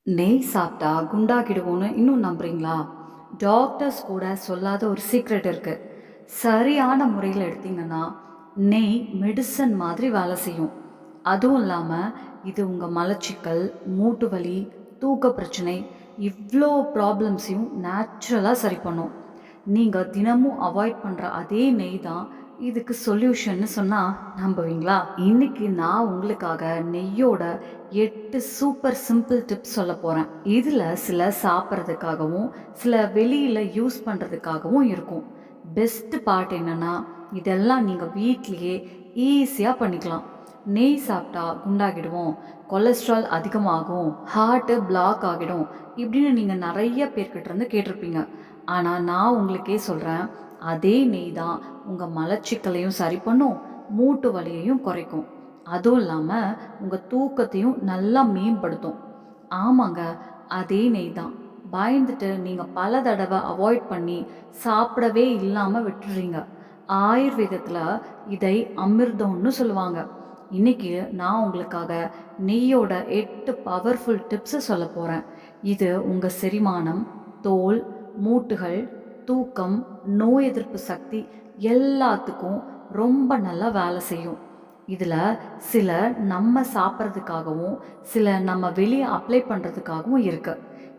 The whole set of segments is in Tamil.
நெய் சாப்பிட்டா குண்டாகிடுவோன்னு இன்னும் நம்புறீங்களா? டாக்டர்ஸ் கூட சொல்லாத ஒரு சீக்ரெட் இருக்கு. சரியான முறையில் எடுத்தீங்கன்னா, நெய் மெடிசன் மாதிரி வேலை செய்யும். அதுவும் இல்லாம, இது உங்க மலச்சிக்கல், மூட்டு வலி, தூக்க பிரச்சனை இவ்ளோ ப்ராப்ளம்ஸையும் நேச்சுரலா சரி பண்ணும். நீங்க தினமும் அவாய்ட் பண்ற அதே நெய் தான் இதுக்கு சொல்யூஷன்னு சொன்னா நம்புவீங்களா? இன்னைக்கு நான் உங்களுக்காக நெய்யோட 8 சூப்பர் சிம்பிள் டிப்ஸ் சொல்ல போறேன். இதுல சில சாப்பிட்றதுக்காகவும், சில வெளியில யூஸ் பண்றதுக்காகவும் இருக்கும். பெஸ்ட் பார்ட் என்னன்னா, இதெல்லாம் நீங்க வீட்லயே ஈஸியா பண்ணிக்கலாம். நெய் சாப்பிட்டா குண்டாகிடுவோம், கொலஸ்ட்ரால் அதிகமாகும், ஹார்ட் பிளாக் ஆகிடும் இப்படின்னு நீங்க நிறைய பேர்கிட்ட இருந்து கேட்டிருப்பீங்க. ஆனா நான் உங்களுக்கே சொல்றேன், அதே நெய் தான் உங்க மலச்சிக்கலையும் சரி பண்ணும், மூட்டு வலியையும் குறைக்கும். அதுவும் இல்லாம உங்க தூக்கத்தையும் நல்லா மேம்படுத்தும். ஆமாங்க, அதே நெய் தான். பயந்துட்டு நீங்க பல தடவை அவாய்ட் பண்ணி சாப்பிடவே இல்லாம விட்டுறீங்க. ஆயுர்வேதத்துல இதை அமிர்தம்னு சொல்லுவாங்க. இன்னைக்கு நான் உங்களுக்காக நெய்யோட 8 பவர்ஃபுல் டிப்ஸ் சொல்ல போறேன். இது உங்க செரிமானம், தோல், மூட்டுகள், தூக்கம், நோய் எதிர்ப்பு சக்தி எல்லாத்துக்கும் ரொம்ப நல்லா வேலை செய்யும். இதில் சில நம்ம சாப்பிட்றதுக்காகவும், சில நம்ம வெளியே அப்ளை பண்ணுறதுக்காகவும் இருக்கு.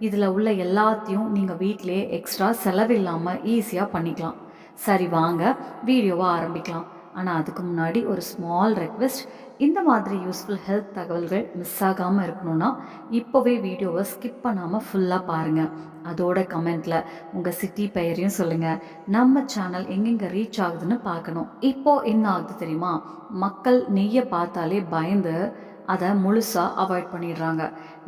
இதில் உள்ள எல்லாத்தையும் நீங்கள் வீட்டிலே எக்ஸ்ட்ரா செலவில்லாமல் ஈஸியாக பண்ணிக்கலாம். சரி வாங்க வீடியோவை ஆரம்பிக்கலாம். ஆனால் அதுக்கு முன்னாடி ஒரு ஸ்மால் ரெக்வெஸ்ட். இந்த மாதிரி யூஸ்ஃபுல் ஹெல்த் தகவல்கள் மிஸ் ஆகாமல் இருக்கணும்னா இப்போவே வீடியோவை ஸ்கிப் பண்ணாமல் ஃபுல்லாக பாருங்கள். அதோட கமெண்ட்டில் உங்கள் சிட்டி பெயரையும் சொல்லுங்கள். நம்ம சேனல் எங்கெங்கே ரீச் ஆகுதுன்னு பார்க்கணும். இப்போது என்ன ஆகுது தெரியுமா? மக்கள் நெய்யை பார்த்தாலே பயந்து அதை முழுசாக அவாய்ட் பண்ணிடுறாங்க.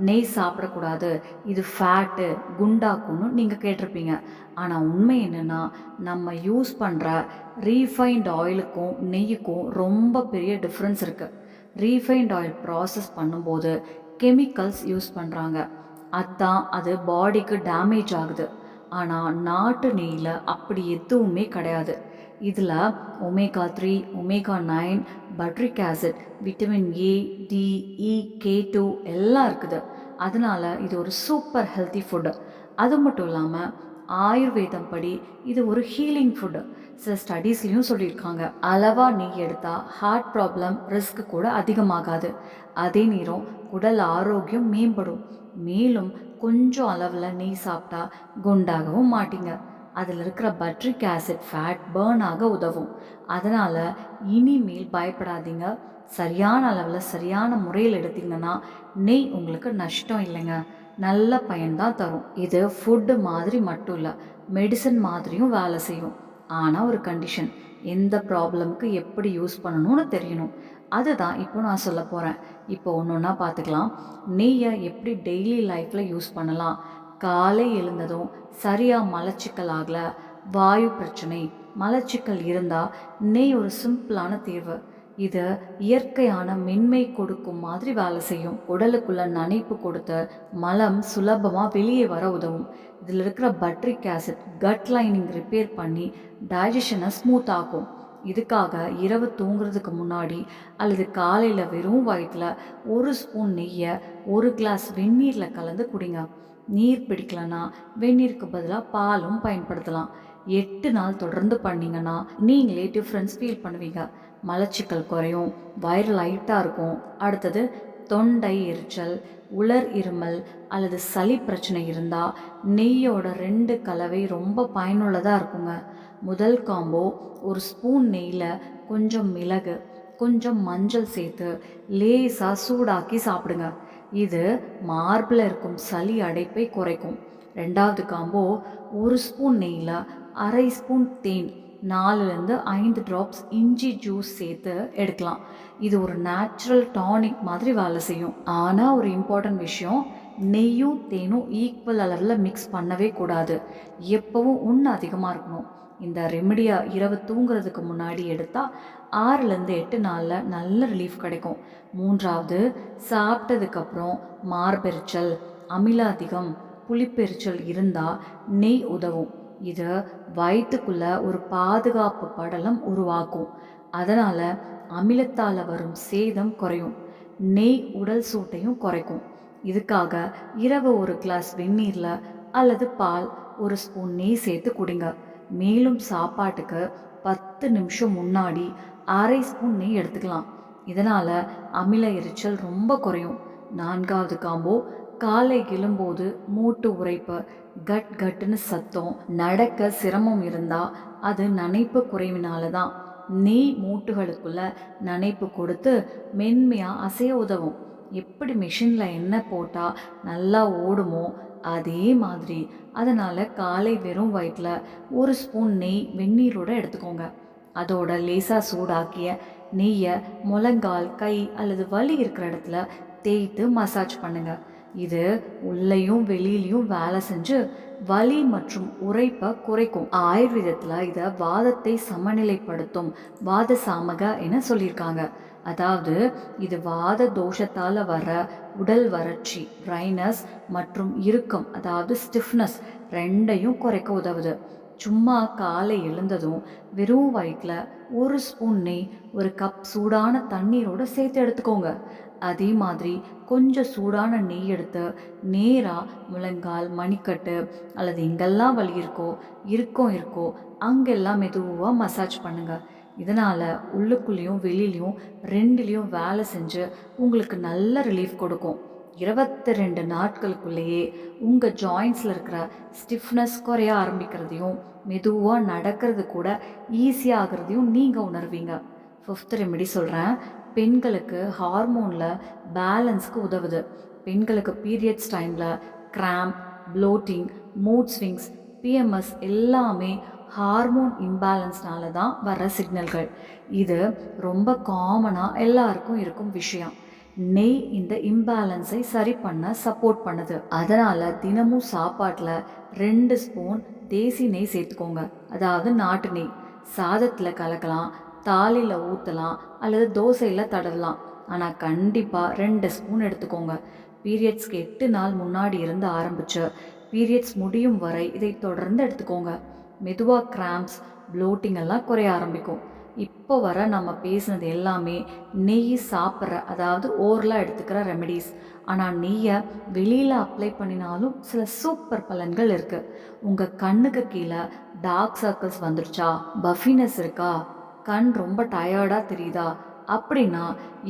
நெய் சாப்பிடக்கூடாது, இது ஃபேட்டு, குண்டாக்குன்னு நீங்கள் கேட்டிருப்பீங்க. ஆனால் உண்மை என்னென்னா, நம்ம யூஸ் பண்ணுற ரீஃபைண்ட் ஆயிலுக்கும் நெய்யுக்கும் ரொம்ப பெரிய டிஃப்ரென்ஸ் இருக்குது. ரீஃபைண்ட் ஆயில் ப்ராசஸ் பண்ணும்போது கெமிக்கல்ஸ் யூஸ் பண்ணுறாங்க. அதான் அது பாடிக்கு டேமேஜ் ஆகுது. ஆனால் நாட்டு நெய்யில் அப்படி எதுவுமே கிடையாது. இதில் omega 3, omega 9, butyric acid, vitamin A, D, E, K2 எல்லாம் இருக்குது. அதனால இது ஒரு சூப்பர் ஹெல்த்தி ஃபுட்டு. அது மட்டும் இல்லாமல் ஆயுர்வேதம் படி இது ஒரு ஹீலிங் ஃபுட்டு. சில ஸ்டடீஸ்லையும் சொல்லியிருக்காங்க, அளவாக நெய் எடுத்தால் ஹார்ட் ப்ராப்ளம் ரிஸ்க் கூட அதிகமாகாது. அதே நேரம் உடல் ஆரோக்கியம் மேம்படும். மேலும் கொஞ்சம் அளவில் நெய் சாப்பிட்டா குண்டாகவும் மாட்டீங்க. அதில் இருக்கிற பட்ரிக் ஆசிட் ஃபேட் பேர்ன் ஆக உதவும். அதனால் இனிமேல் பயப்படாதீங்க. சரியான அளவில் சரியான முறையில் எடுத்தீங்கன்னா நெய் உங்களுக்கு நஷ்டம் இல்லைங்க, நல்ல பயன்தான் தரும். இது ஃபுட்டு மாதிரி மட்டும் இல்லை, மெடிசன் மாதிரியும் வேலை செய்யும். ஆனால் ஒரு கண்டிஷன், எந்த ப்ராப்ளமுக்கு எப்படி யூஸ் பண்ணணும்னு தெரியணும். அதுதான் இப்போ நான் சொல்ல போகிறேன். இப்போ ஒன்று ஒன்றா பார்த்துக்கலாம். நெய்யை எப்படி டெய்லி லைஃப்பில் யூஸ் பண்ணலாம். காலை எழுந்ததும் சரியாக மலச்சிக்கல் ஆகலை, வாயு பிரச்சனை, மலச்சிக்கல் இருந்தால் நெய் ஒரு சிம்பிளான தீர்வு. இது இயற்கையான மென்மை கொடுக்கும் மாதிரி வேலை செய்யும். உடலுக்குள்ள நனைப்பு கொடுத்து மலம் சுலபமாக வெளியே வர உதவும். இதில் இருக்கிற Patrick acid cut lining repair பண்ணி டைஜஷனை ஸ்மூத் ஆக்கும். இதுக்காக இரவு தூங்குறதுக்கு முன்னாடி அல்லது காலையில் வெறும் வயிற்றில் ஒரு ஸ்பூன் நெய்யை ஒரு கிளாஸ் வெந்நீரில் கலந்து குடிங்க. நீர் பிடிக்கலனா வெந்நீருக்கு பதிலாக பாலும் பயன்படுத்தலாம். 8 நாள் தொடர்ந்து பண்ணிங்கன்னா நீங்களே டிஃப்ரென்ஸ் ஃபீல் பண்ணுவீங்க. மலச்சிக்கல் குறையும், வயிறு லைட்டாக இருக்கும். அடுத்தது தொண்டை எரிச்சல், உலர் இருமல் அல்லது சளி பிரச்சனை இருந்தால் நெய்யோட 2 கலவை ரொம்ப பயனுள்ளதாக இருக்குங்க. முதல் காம்போ, ஒரு ஸ்பூன் நெய்யில் கொஞ்சம் மிளகு, கொஞ்சம் மஞ்சள் சேர்த்து லேசாக சூடாக்கி சாப்பிடுங்க. இது மார்பில் இருக்கும் சளி அடைப்பை குறைக்கும். ரெண்டாவது காம்போ, ஒரு ஸ்பூன் நெய்யில் அரை ஸ்பூன் தேன், 4-5 ட்ராப்ஸ் இஞ்சி ஜூஸ் சேர்த்து எடுக்கலாம். இது ஒரு நேச்சுரல் டானிக் மாதிரி வேலை செய்யும். ஆனால் ஒரு இம்பார்ட்டன்ட் விஷயம், நெய்யும் தேனும் ஈக்குவல் அளவில் மிக்ஸ் பண்ணவே கூடாது. எப்பவும் ஒன்று அதிகமாக இருக்கணும். இந்த ரெமிடியை இரவு தூங்குறதுக்கு முன்னாடி எடுத்தால் 6-8 நாளில் நல்ல ரிலீஃப் கிடைக்கும். மூன்றாவது, சாப்பிட்டதுக்கப்புறம் மார்பெரிச்சல், அமில அதிகம், புளிப்பெரிச்சல் இருந்தால் நெய் உதவும். இது வயிற்றுக்குள்ள ஒரு பாதுகாப்பு படலம் உருவாக்கும். அதனால் அமிலத்தால் வரும் சேதம் குறையும். நெய் உடல் சூட்டையும் குறைக்கும். இதுக்காக இரவு ஒரு கிளாஸ் வெந்நீரில் அல்லது பால், ஒரு ஸ்பூன் நெய் சேர்த்து குடிங்க. மேலும் சாப்பாட்டுக்கு 10 நிமிஷம் முன்னாடி அரை ஸ்பூன் நெய் எடுத்துக்கலாம். இதனால் அமில எரிச்சல் ரொம்ப குறையும். 4வது காம்போ, காலை எழும்போது மூட்டு உரைப்பு, கட் கட்டுன்னு சத்தம், நடக்க சிரமம் இருந்தால் அது நனைப்பு குறைவினால தான். நெய் மூட்டுகளுக்குள்ள நனைப்பு கொடுத்து மென்மையாக அசைய உதவும். எப்படி மிஷினில் எண்ணெய் போட்டால் நல்லா ஓடுமோ அதே மாதிரி. அதனால் காலை வெறும் வயிற்றில் ஒரு ஸ்பூன் நெய் வெந்நீரோடு எடுத்துக்கோங்க. அதோட லேசாக சூடாக்கிய நெய்யை முழங்கால், கை அல்லது வலி இருக்கிற இடத்துல தேய்த்து மசாஜ் பண்ணுங்க. இது உள்ளேயும் வெளியிலையும் வேலை செஞ்சு வலி மற்றும் உரைப்பை குறைக்கும். ஆயுர்வேதத்தில் இதை வாதத்தை சமநிலைப்படுத்தும் வாத சாமக என சொல்லியிருக்காங்க. அதாவது இது வாத தோஷத்தால் வர உடல் வறட்சி, ட்ரைனஸ் மற்றும் இறுக்கம், அதாவது ஸ்டிஃப்னஸ் ரெண்டையும் குறைக்க உதவுது. சும்மா காலை எழுந்ததும் வெறும் வயிற்றில் ஒரு ஸ்பூன் நெய் ஒரு கப் சூடான தண்ணீரோடு சேர்த்து எடுத்துக்கோங்க. அதே மாதிரி கொஞ்சம் சூடான நெய் எடுத்து நேராக முழங்கால், மணிக்கட்டு அல்லது எங்கெல்லாம் வலி இருக்கோ அங்கெல்லாம் மெதுவாக மசாஜ் பண்ணுங்கள். இதனால் உள்ளுக்குள்ளேயும் வெளியிலையும் ரெண்டுலேயும் வேலை செஞ்சு உங்களுக்கு நல்ல ரிலீஃப் கொடுக்கும். 22 நாட்களுக்குள்ளேயே உங்கள் ஜாயின்ஸில் இருக்கிற ஸ்டிஃப்னஸ் குறைய ஆரம்பிக்கிறதையும் மெதுவாக நடக்கிறது கூட ஈஸியாகிறதையும் நீங்கள் உணர்வீங்க. 5th ரெமெடி சொல்கிறேன். பெண்களுக்கு ஹார்மோனில் பேலன்ஸ்க்கு உதவுது. பெண்களுக்கு பீரியட்ஸ் டைமில் cramp, bloating, mood swings, PMS எல்லாமே ஹார்மோன் இம்பேலன்ஸ்னால தான் வர சிக்னல்கள். இது ரொம்ப காமனாக எல்லாருக்கும் இருக்கும் விஷயம். நெய் இந்த இம்பேலன்ஸை சரி பண்ண சப்போர்ட் பண்ணுது. அதனால் தினமும் சாப்பாட்டில் 2 ஸ்பூன் தேசி நெய் சேர்த்துக்கோங்க. அதாவது நாட்டு நெய். சாதத்தில் கலக்கலாம், தாலியில் ஊற்றலாம் அல்லது தோசையில் தடவலாம். ஆனால் கண்டிப்பாக 2 ஸ்பூன் எடுத்துக்கோங்க. பீரியட்ஸ்க்கு 8 நாள் முன்னாடி இருந்து ஆரம்பித்து பீரியட்ஸ் முடியும் வரை இதை தொடர்ந்து எடுத்துக்கோங்க. மெதுவாக கிராம்ப்ஸ், ப்ளோட்டிங் எல்லாம் குறைய ஆரம்பிக்கும். இப்போ வர நம்ம பேசுனது எல்லாமே நெய் சாப்பிட்ற, அதாவது ஓரலாக எடுத்துக்கிற ரெமெடிஸ். ஆனால் நெய்யை வெளியில் அப்ளை பண்ணினாலும் சில சூப்பர் பலன்கள் இருக்குது. உங்கள் கண்ணுக்கு கீழே டார்க் சர்க்கிள்ஸ் வந்துருச்சா, பஃபினஸ் இருக்கா, கண் ரொம்ப டயர்டாக தெரியுதா, அப்படின்னா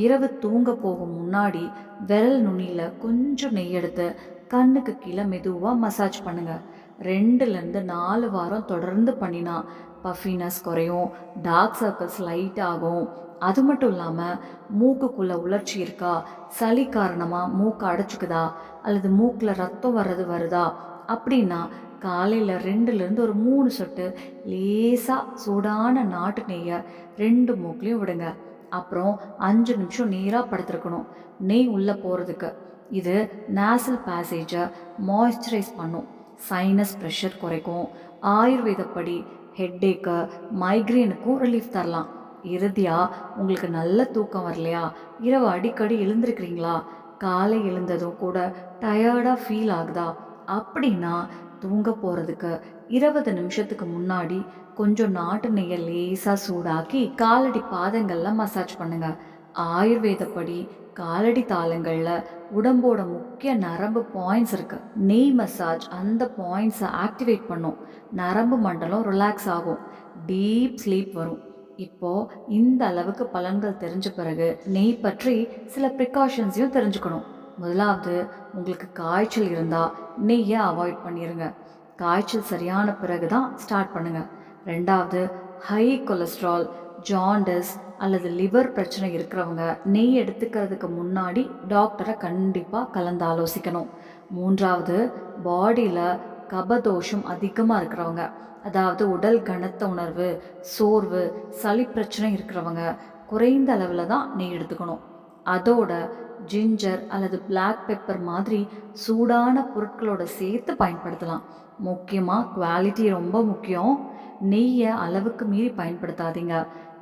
இரவு தூங்க போகும் முன்னாடி விரல் நுனியில் கொஞ்சம் நெய் எடுத்து கண்ணுக்கு கீழே மெதுவாக மசாஜ் பண்ணுங்கள். 2லேருந்து 4 வாரம் தொடர்ந்து பண்ணினா பஃபினஸ் குறையும், டார்க் சர்க்கிள்ஸ் லைட் ஆகும். அது மட்டும் இல்லாமல் மூக்குக்குள்ளே உலர்ச்சி இருக்கா, சளி காரணமாக மூக்கு அடைச்சிக்குதா அல்லது மூக்கில் ரத்தம் வருதா அப்படின்னா காலையில் 2லேருந்து ஒரு 3 சொட்டு லேசாக சூடான நாட்டு நெய்யை 2 மூக்குலையும் விடுங்க. அப்புறம் 5 நிமிஷம் நேராக படுத்துருக்கணும், நெய் உள்ளே போகிறதுக்கு. இது நேசல் பேசேஜை மாய்ஸ்சரைஸ் பண்ணும், சைனஸ் ப்ரெஷர் குறைக்கும். ஆயுர்வேதப்படி ஹெட்டேக்கு, மைக்ரேனுக்கும் ரிலீஃப் தரலாம். இறுதியாக உங்களுக்கு நல்ல தூக்கம் வரலையா, இரவு அடிக்கடி எழுந்திருக்கிறீங்களா, காலை எழுந்ததும் கூட டயர்டாக ஃபீல் ஆகுதா அப்படின்னா தூங்க போகிறதுக்கு 20 நிமிஷத்துக்கு முன்னாடி கொஞ்சம் நாட்டு நெய்யை லேசாக சூடாக்கி காலடி பாதங்களில் மசாஜ் பண்ணுங்கள். ஆயுர்வேதப்படி காலடி தாளங்களில் உடம்போட முக்கிய நரம்பு பாயிண்ட்ஸ் இருக்குது. நெய் மசாஜ் அந்த பாயிண்ட்ஸை ஆக்டிவேட் பண்ணும், நரம்பு மண்டலம் ரிலாக்ஸ் ஆகும், டீப் ஸ்லீப் வரும். இப்போது இந்த அளவுக்கு பலன்கள் தெரிஞ்ச பிறகு நெய் பற்றி சில ப்ரிகாஷன்ஸையும் தெரிஞ்சுக்கணும். முதலாவது, உங்களுக்கு காய்ச்சல் இருந்தால் நெய்யை அவாய்ட் பண்ணிடுங்க. காய்ச்சல் சரியான பிறகு தான் ஸ்டார்ட் பண்ணுங்கள். 2வது, ஹை கொலஸ்ட்ரால், ஜாண்டஸ் அல்லது லிவர் பிரச்சனை இருக்கிறவங்க நெய் எடுத்துக்கிறதுக்கு முன்னாடி டாக்டரை கண்டிப்பாக கலந்து ஆலோசிக்கணும். 3வது, பாடியில் கபதோஷம் அதிகமாக இருக்கிறவங்க, அதாவது உடல் கனத்த உணர்வு, சோர்வு, சளி பிரச்சனை இருக்கிறவங்க குறைந்த அளவில் தான் நெய் எடுத்துக்கணும். அதோட ஜிஞ்சர் அல்லது பிளாக் பெப்பர் மாதிரி சூடான பொருட்களோட சேர்த்து பயன்படுத்தலாம். முக்கியமாக குவாலிட்டி ரொம்ப முக்கியம். நெய்யை அளவுக்கு மீறி பயன்படுத்தாதீங்க.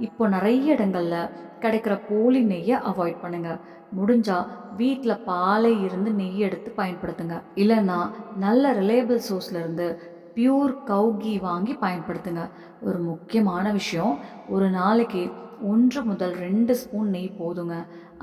இப்போ நிறைய இடங்களில் கிடைக்கிற போலி நெய்யை அவாய்ட் பண்ணுங்கள். முடிஞ்சால் வீட்டில் பாலை இருந்து நெய் எடுத்து பயன்படுத்துங்க. இல்லைன்னா நல்ல ரிலையபிள் சோர்ஸ்லேருந்து பியூர் கவு கீ வாங்கி பயன்படுத்துங்க. ஒரு முக்கியமான விஷயம், ஒரு நாளைக்கு 1 முதல் 2 ஸ்பூன் நெய் போதுங்க.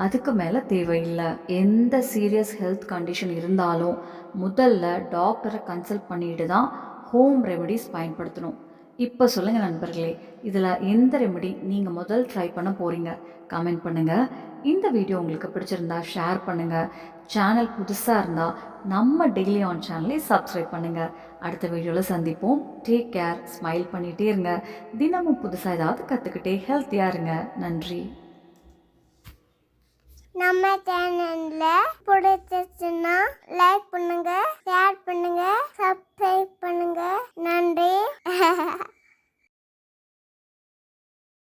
அதுக்கு மேலே தேவையில்லை. எந்த சீரியஸ் ஹெல்த் கண்டிஷன் இருந்தாலும் முதல்ல டாக்டரை கன்சல்ட் பண்ணிட்டு தான் ஹோம் ரெமெடிஸ் பயன்படுத்தணும். இப்போ சொல்லுங்கள் நண்பர்களே, இதில் எந்த ரெமெடி நீங்கள் முதல் ட்ரை பண்ண போகிறீங்க? கமெண்ட் பண்ணுங்கள். இந்த வீடியோ உங்களுக்கு பிடிச்சிருந்தா ஷேர் பண்ணுங்கள். சேனல் புதுசாக இருந்தால் நம்ம டெய்லி ஆன் சேனலை சப்ஸ்கிரைப் பண்ணுங்கள். அடுத்த வீடியோவில் சந்திப்போம். Take care. ஸ்மைல் பண்ணிகிட்டே இருங்க. தினமும் புதுசாக ஏதாவது கற்றுக்கிட்டே ஹெல்த்தியாக இருங்க. நன்றி. நம்ம சேனல்ல பிடிச்சிருச்சுன்னா லைக் பண்ணுங்க, ஷேர் பண்ணுங்க, சப்ஸ்கிரைப் பண்ணுங்க. நன்றி.